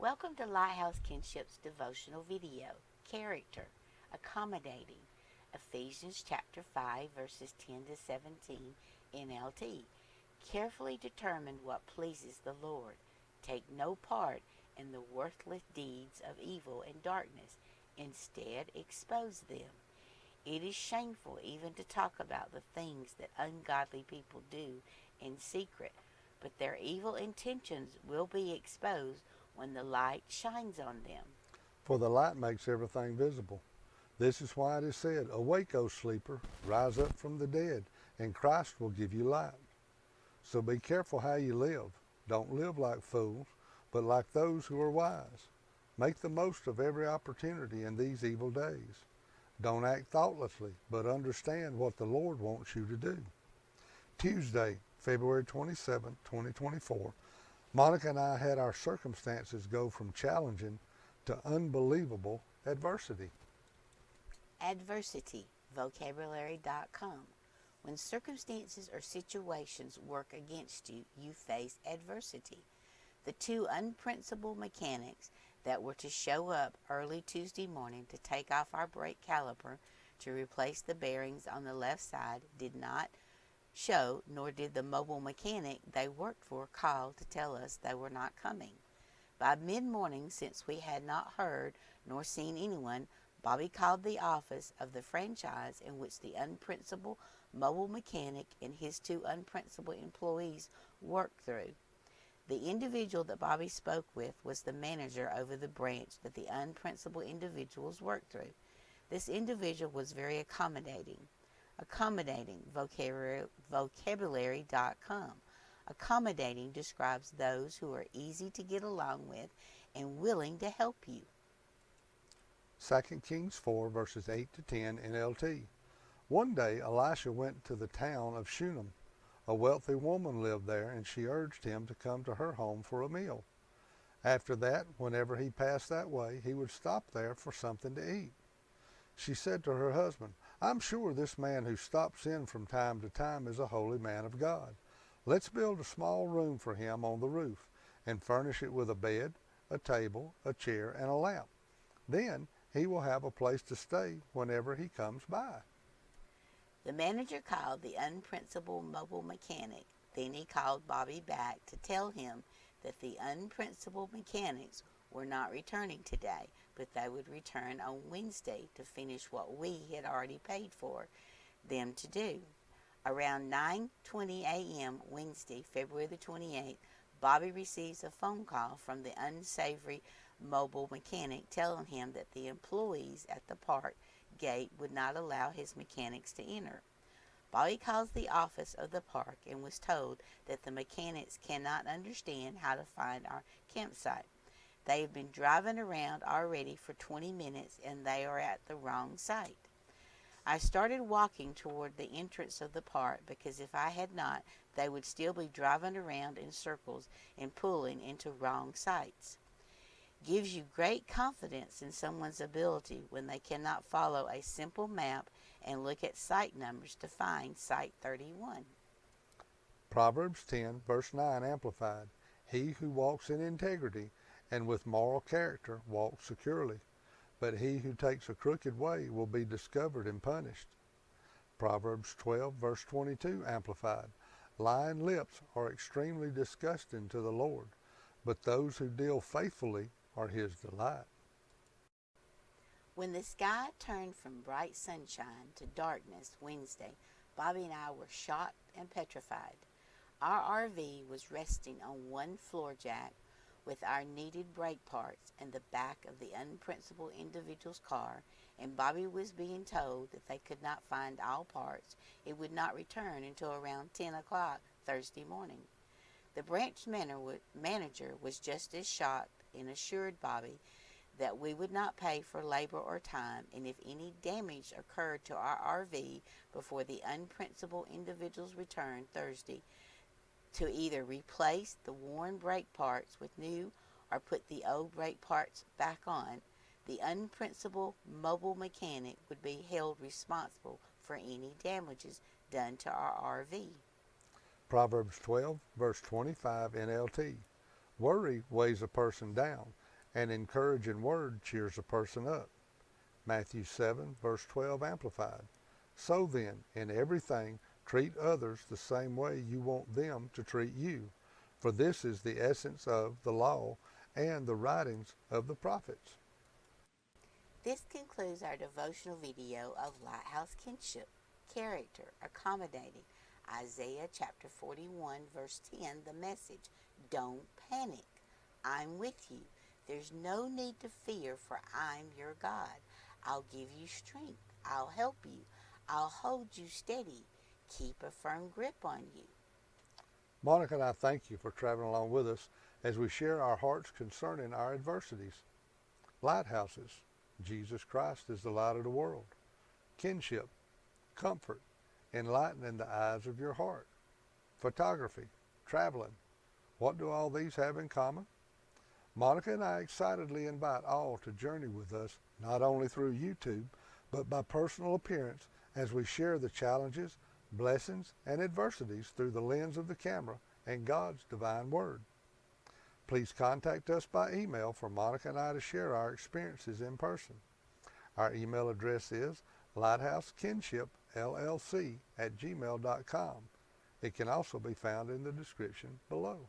Welcome to Lighthouse Kinship's devotional video, Character, Accommodating, Ephesians chapter 5, verses 10 to 17, NLT. Carefully determine what pleases the Lord. Take no part in the worthless deeds of evil and darkness. Instead, expose them. It is shameful even to talk about the things that ungodly people do in secret, but their evil intentions will be exposed when the light shines on them. For the light makes everything visible. This is why it is said, Awake, O sleeper, rise up from the dead, and Christ will give you light. So be careful how you live. Don't live like fools, but like those who are wise. Make the most of every opportunity in these evil days. Don't act thoughtlessly, but understand what the Lord wants you to do. Tuesday, February 27, 2024, Monica and I had our circumstances go from challenging to unbelievable adversity. Adversity, vocabulary.com. When circumstances or situations work against you, you face adversity. The two unprincipled mechanics that were to show up early Tuesday morning to take off our brake caliper to replace the bearings on the left side did not show, nor did the mobile mechanic they worked for call to tell us they were not coming. By mid-morning, since we had not heard nor seen anyone, Bobby called the office of the franchise in which the unprincipled mobile mechanic and his two unprincipled employees worked through. The individual that Bobby spoke with was the manager over the branch that the unprincipled individuals worked through. This individual was very accommodating. Accommodating, vocabulary.com. Accommodating describes those who are easy to get along with and willing to help you. 2 Kings 4, verses 8 to 10, NLT. One day Elisha went to the town of Shunem. A wealthy woman lived there, and she urged him to come to her home for a meal. After that, whenever he passed that way, he would stop there for something to eat. She said to her husband, I'm sure this man who stops in from time to time is a holy man of God. Let's build a small room for him on the roof and furnish it with a bed, a table, a chair, and a lamp. Then he will have a place to stay whenever he comes by. The manager called the unprincipled mobile mechanic. Then he called Bobby back to tell him that the unprincipled mechanics were not returning today, but they would return on Wednesday to finish what we had already paid for them to do. Around 9:20 a.m. Wednesday, February the 28th, Bobby receives a phone call from the unsavory mobile mechanic telling him that the employees at the park gate would not allow his mechanics to enter. Bobby calls the office of the park and was told that the mechanics cannot understand how to find our campsite. They have been driving around already for 20 minutes and they are at the wrong site. I started walking toward the entrance of the park because if I had not, they would still be driving around in circles and pulling into wrong sites. Gives you great confidence in someone's ability when they cannot follow a simple map and look at site numbers to find Site 31. Proverbs 10, verse 9, Amplified. He who walks in integrity and with moral character walks securely, but he who takes a crooked way will be discovered and punished. Proverbs 12, verse 22, Amplified. Lying lips are extremely disgusting to the Lord, but those who deal faithfully are his delight. When the sky turned from bright sunshine to darkness Wednesday, Bobby and I were shocked and petrified. Our RV was resting on one floor jack with our needed brake parts in the back of the unprincipled individual's car, and Bobby was being told that they could not find all parts. It would not return until around 10 o'clock Thursday morning. The branch manager was just as shocked and assured Bobby that we would not pay for labor or time, and if any damage occurred to our RV before the unprincipled individual's return Thursday, to either replace the worn brake parts with new or put the old brake parts back on, the unprincipled mobile mechanic would be held responsible for any damages done to our RV. Proverbs 12, verse 25, NLT. Worry weighs a person down, An encouraging word cheers a person up. Matthew 7, verse 12 Amplified. So then, in everything, treat others the same way you want them to treat you, for this is the essence of the law and the writings of the prophets. This concludes our devotional video of Lighthouse Kinship, Character, Accommodating, Isaiah chapter 41, verse 10, the message, Don't panic. I'm with you. There's no need to fear, for I'm your God. I'll give you strength. I'll help you. I'll hold you steady. Keep a firm grip on you. Monica and I thank you for traveling along with us as we share our hearts concerning our adversities. Lighthouses, Jesus Christ is the light of the world. Kinship, comfort, enlightening the eyes of your heart. Photography, traveling. What do all these have in common? Monica and I excitedly invite all to journey with us, not only through YouTube, but by personal appearance as we share the challenges, blessings, and adversities through the lens of the camera and God's divine word. Please contact us by email for Monica and I to share our experiences in person. Our email address is LightHouseKinShipLLC@gmail.com. It can also be found in the description below.